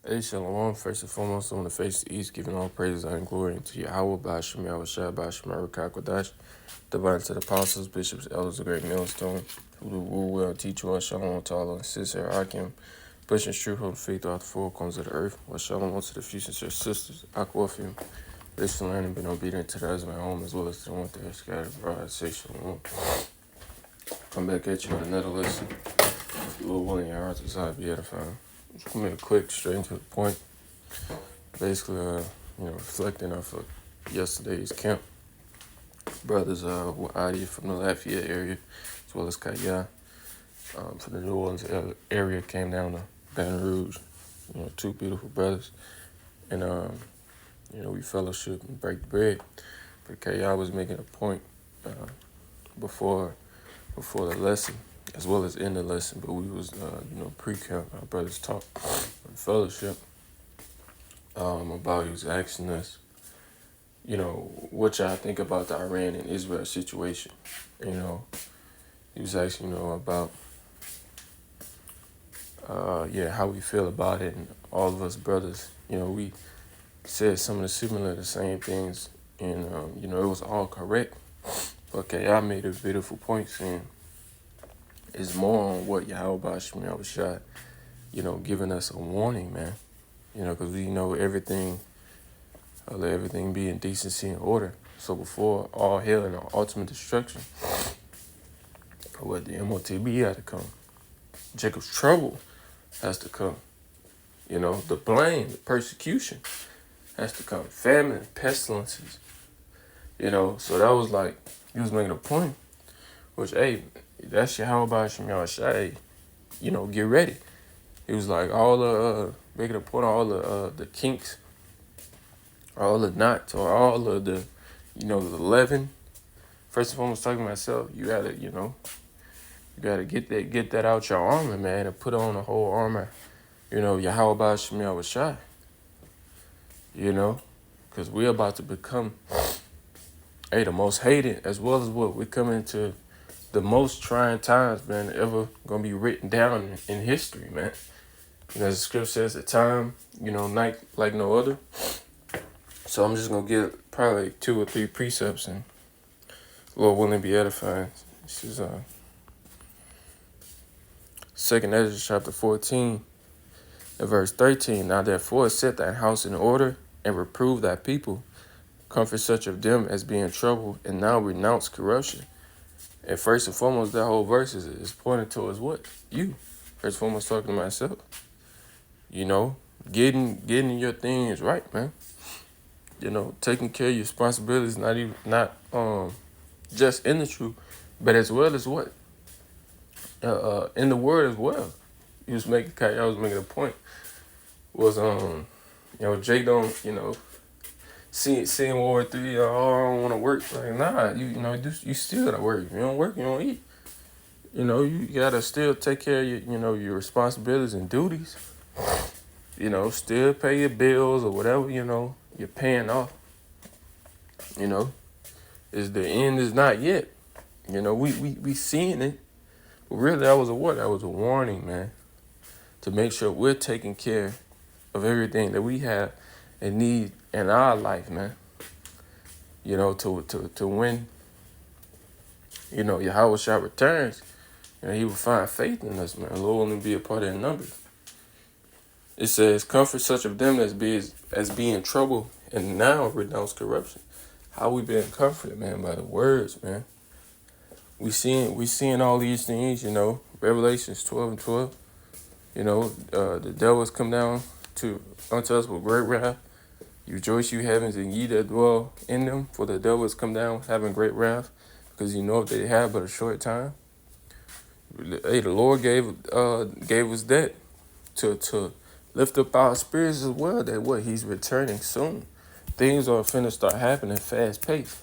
Hey, Shalom. First and foremost, I want to face the east, giving all praises and glory unto Yahweh, Bashim Yahushua, Bashim Rukakwadash, divine to the apostles, bishops, elders, the great millstone, who do rule well, teach well, Shalom to all and sister Akim, pushing truth of faith throughout the four corners of the earth, while Shalom to the few sincere sisters, Aquafium, this land and been obedient to the husband home as well as to the one that has scattered abroad. I say Shalom. Come back at you with another lesson. Lord willing, your hearts desire be edifying. Just gonna make it quick, straight into the point. Basically, reflecting off of yesterday's camp. Brothers Wadi from the Lafayette area, as well as Kaya from the New Orleans area came down to Baton Rouge. Two beautiful brothers. And, we fellowship and break the bread. But Kaya was making a point before the lesson, as well as in the lesson. But we was, pre-camp. Our brothers talked in fellowship about he was asking us, what y'all think about the Iran and Israel situation. He was asking, about, how we feel about it. And all of us brothers, we said some of the same things. And, it was all correct. Okay, I made a beautiful point saying it's more on what Yahweh Shemiah was shot, giving us a warning, man. Because we know everything, let everything be in decency and order. So before all hell and ultimate destruction, the MOTB had to come. Jacob's trouble has to come. The blame, the persecution has to come. Famine, pestilences. So that was like, he was making a point, which, hey, that's Yahweh Shemiah Shai, get ready. He was like, making a point on all the kinks, all the knots, or all of the, the leaven. First of all, I was talking to myself, you gotta get that out your armor, man, and put on the whole armor, Yahweh Shemiah Shai, because we're about to become, the most hated, as well as what we're coming to the most trying times, man, ever gonna be written down in history, man. As the scripture says, a time, night like no other. So I'm just gonna get probably 2 or 3 precepts, and Lord willing be edifying. This is 2nd Ezra chapter 14 and verse 13. Now therefore set thy house in order and reprove thy people. Comfort such of them as be in trouble, and now renounce corruption. And first and foremost, that whole verse is pointing towards what? You. First and foremost, talking to myself. Getting your things right, man. Taking care of your responsibilities, not just in the truth, but as well as what? In the word as well. I was making a point. Was Jake don't, seeing World War III, I don't want to work. Like, nah, you still gotta work. If you don't work, you don't eat. You gotta still take care of your responsibilities and duties. Still pay your bills or whatever, you're paying off. Is the end is not yet. We seeing it. But really, that was a what? That was a warning, man. To make sure we're taking care of everything that we have and need in our life, man. To when, Yahweh Shah returns, he will find faith in us, man. Lord will be a part of the number. It says, comfort such of them as be in trouble and now renounce corruption. How we been comforted, man, by the words, man. We seeing all these things, Revelations 12 and 12. The devils come down unto us with great wrath. You rejoice, you heavens, and ye that dwell in them, for the devils come down having great wrath, because they have but a short time. Hey, the Lord gave us that to lift up our spirits as well, that what? He's returning soon. Things are finna start happening fast paced.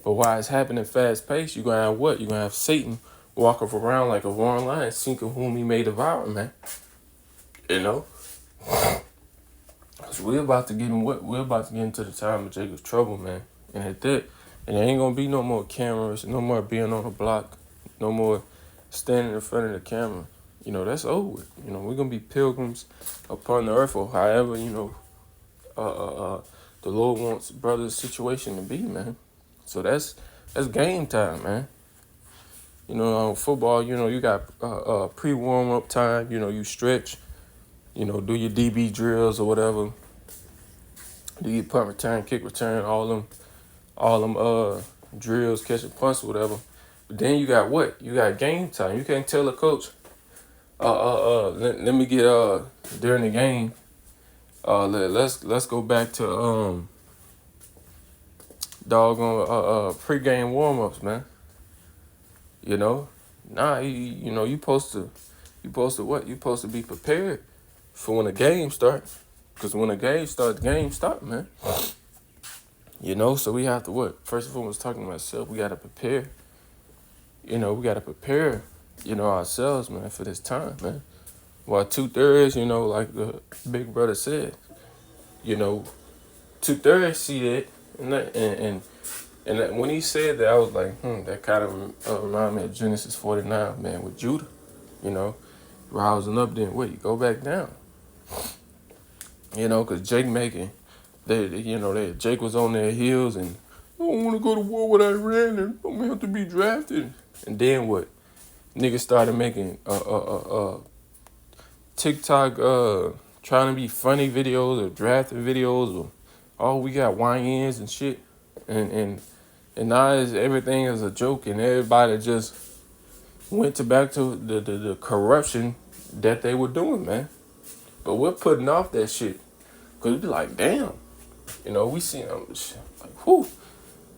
But while it's happening fast paced, you're gonna have what? You're gonna have Satan walking around like a roaring lion, seeking whom he may devour, man. So we're about to get in we're about to get into the time of Jacob's trouble, man. And at that, and there ain't gonna be no more cameras, no more being on the block, no more standing in front of the camera. That's over with. We're gonna be pilgrims upon the earth, or however, the Lord wants brother's situation to be, man. So that's game time, man. Football, you got pre warm up time. You stretch. Do your DB drills or whatever. Do your punt return, kick return, all them drills, catching punts, or whatever. But then you got what? You got game time. You can't tell the coach, let me get during the game. Let's go back to doggone pregame warm ups, man. Nah, you supposed to what? You supposed to be prepared for when the game starts. Cause when the game starts, the game starts, man. So we have to what? First of all, I was talking to myself. We gotta prepare. We gotta prepare. Ourselves, man, for this time, man. Well, 2/3, like the big brother said. 2/3 see that, and that, when he said that, I was like, that kind of reminded me of Genesis 49, man, with Judah. Rising up, then wait, go back down. Because Jake Jake was on their heels, and I don't want to go to war with Iran, and I'm gonna have to be drafted. And then what? Niggas started making TikTok trying to be funny videos or drafting videos, or we got YNs and shit, and now everything is a joke, and everybody just went back to the corruption that they were doing, man. But we're putting off that shit, cause we be like, damn, we see them like, whew,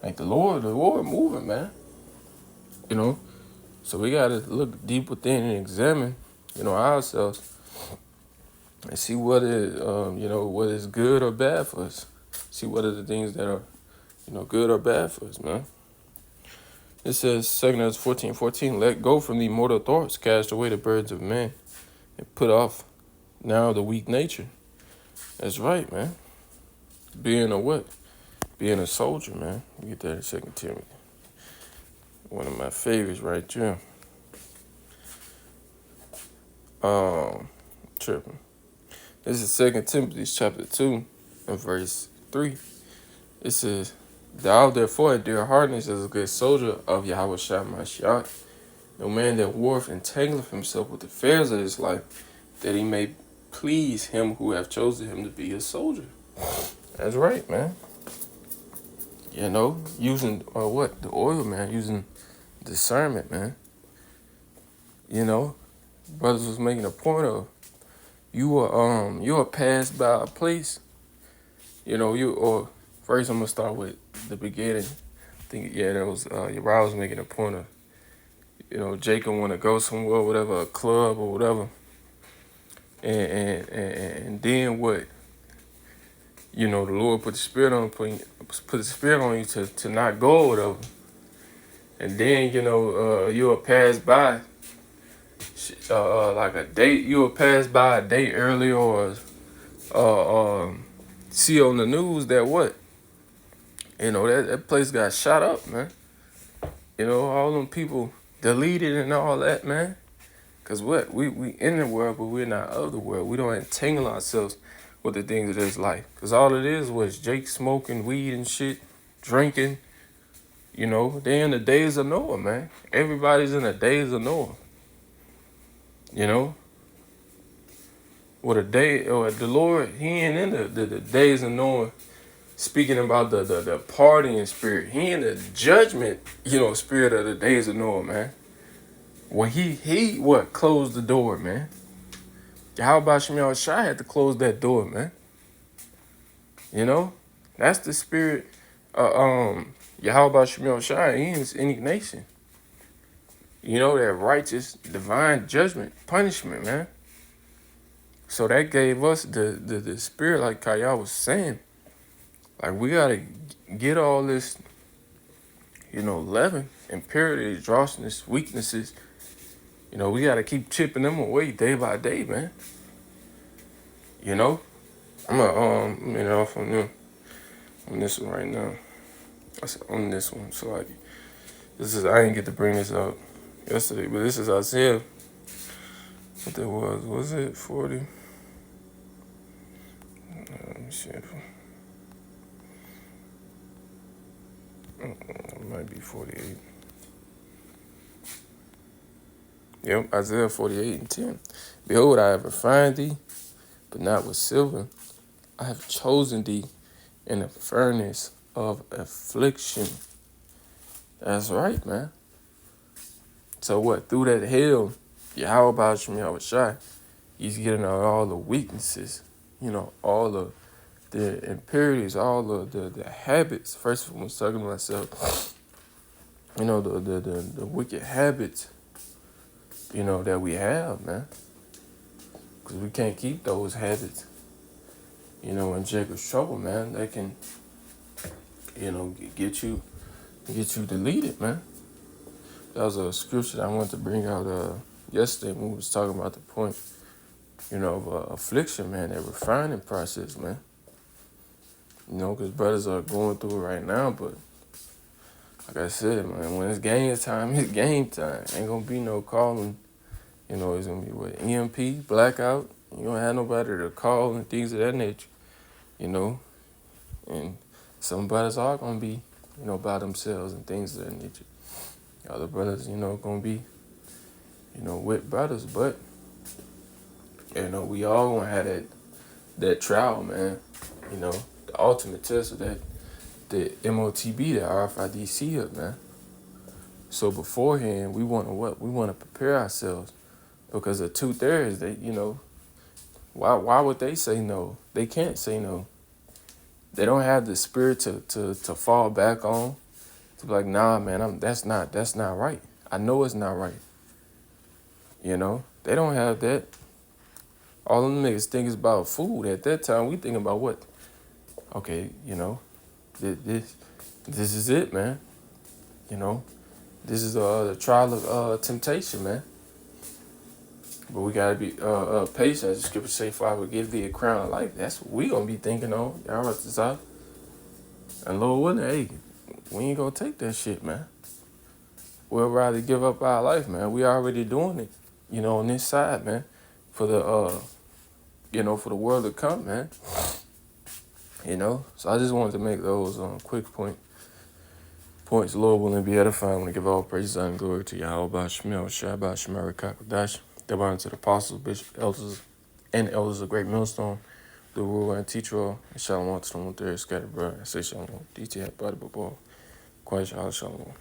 like the Lord moving, man. So we gotta look deep within and examine, ourselves, and see what is, what is good or bad for us. See what are the things that are, good or bad for us, man. It says, 2 Corinthians 14:14, let go from the mortal thoughts, cast away the birds of men, and put off now the weak nature. That's right, man. Being a what? Being a soldier, man. We get that in 2 Timothy. One of my favorites right there. Tripping. This is 2 Timothy chapter 2 and verse 3. It says, thou therefore endure hardness as a good soldier of Yahweh Shai Mashiach. No man that warreth entangleth himself with the affairs of this life, that he may please him who hath chosen him to be a soldier. That's right, man. Using what? The oil, man. Using discernment, man. Brothers was making a point of, you will pass by a place, or first I'm gonna start with the beginning. I think that was Uriah was making a point of, Jacob want to go somewhere, whatever, a club or whatever, and then what? The Lord put the spirit on you to not go or whatever, and then you'll pass by like a date. You'll pass by a date early, or see on the news that what? That place got shot up, man. All them people deleted and all that, man. Cause what? We in the world, but we're not of the world. We don't entangle ourselves with the things of this life. Cause all it is was Jake smoking weed and shit, drinking. They in the days of Noah, man. Everybody's in the days of Noah. Or the Lord, he ain't in the days of Noah, speaking about the partying spirit. He in the judgment, spirit of the days of Noah, man. Well, he what? Closed the door, man. How about Shemel Shai had to close that door, man? That's the spirit. How about Shemel Shai? He is indignation. That righteous, divine judgment, punishment, man. So that gave us the spirit, like Kaya was saying. Like, we gotta get all this, leaven, impurity, drossness, weaknesses. We gotta keep chipping them away day by day, man. I'm gonna off on them on this one right now. I said on this one, so I didn't get to bring this up yesterday, but this is Isaiah what that was it 40? Let me see. It might be 48. Yep, Isaiah 48:10. Behold, I have refined thee, but not with silver. I have chosen thee in the furnace of affliction. That's right, man. So what? Through that hell, Yahweh Shem Yahushai, he's getting out all the weaknesses, all the impurities, all of the habits. First of all, I was talking to myself, the wicked habits, that we have, man. Because we can't keep those habits, in Jacob's trouble, man. They can, get you deleted, man. That was a scripture that I wanted to bring out yesterday when we was talking about the point, of affliction, man, that refining process, man. Because brothers are going through it right now, but like I said, man, when it's game time, it's game time. Ain't gonna be no calling. It's gonna be what, EMP, blackout. You don't have nobody to call and things of that nature, And some brothers are gonna be, by themselves and things of that nature. Other brothers, gonna be, with brothers, but we all gonna have that trial, man. The ultimate test of that, the MOTB, the RFID up, man. So beforehand, we want to what? We want to prepare ourselves, because the truth there is that, why would they say no? They can't say no. They don't have the spirit to fall back on, to be like, nah, man, that's not right. I know it's not right. They don't have that. All them niggas think is about food. At that time, we think about what? Okay, this is it, man. This is the trial of temptation, man. But we gotta be patient. As the scripture say, "For I will give thee a crown of life." That's what we gonna be thinking on. Y'all right this out. And Lord willing, hey, we ain't gonna take that shit, man. We'll rather give up our life, man. We already doing it, on this side, man. For the for the world to come, man. So I just wanted to make those quick points. Lord willing, be edified. I want to give all praise and glory to Yahweh Shemel, Shabbat Shemar Kakadash. Divine to the apostles, bishops, elders of Great Millstone, the ruler and teacher, and shalom to the one there scattered, brother. I say shalom. DT had body, but boy, quiet, shalom.